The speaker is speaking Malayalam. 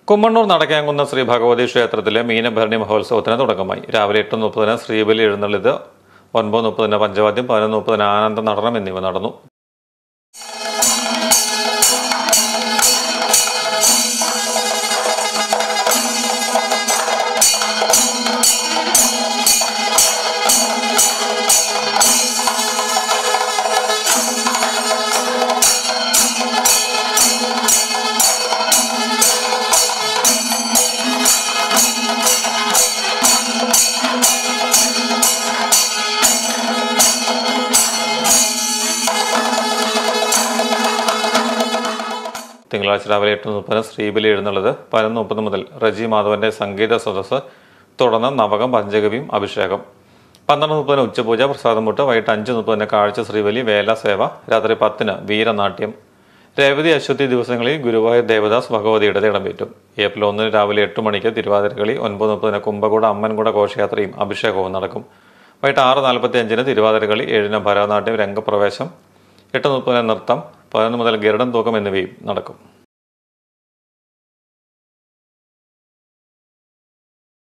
കുമ്മണ്ണൂർ നടക്കാങ്കുന്ന ശ്രീ ഭഗവതി ക്ഷേത്രത്തിലെ മീനഭരണി മഹോത്സവത്തിന് തുടക്കമായി. രാവിലെ 8:30 ശ്രീബലി എഴുന്നള്ളിത്, 9:30 പഞ്ചവാദ്യം, 11:30 ആനന്ദ നടനം എന്നിവ നടന്നു. തിങ്കളാഴ്ച രാവിലെ 8:30 ശ്രീബലി എഴുന്നള്ളത്, 11:30 മുതൽ റജി മാധവന്റെ സംഗീത സദസ്സ്, തുടർന്ന് നവകം, പഞ്ചഗവ്യം, അഭിഷേകം. 12:30 ഉച്ചപൂജ, പ്രസാദമുട്ട്. വൈകിട്ട് 5:30 കാഴ്ച ശ്രീബലി, വേല സേവ. രാത്രി 10 വീരനാട്യം. രേവതി അശ്വതി ദിവസങ്ങളിൽ ഗുരുവായൂർ ദേവദാസ് ഭഗവതിയുടെ തിടമ്പേറ്റും. ഏപ്രിൽ 1 രാവിലെ 8 മണിക്ക് തിരുവാതിരക്കളി, 9:30 കുംഭകൂട അമ്മൻകുട ഘോഷയാത്രയും അഭിഷേകവും നടക്കും. വൈകിട്ട് 6:45 തിരുവാതിരക്കളി, 7 ഭരതനാട്യം, രംഗപ്രവേശം, 8:30 നൃത്തം, 11 മുതൽ ഗരുഡൻ തൂക്കം എന്നിവയും നടക്കും.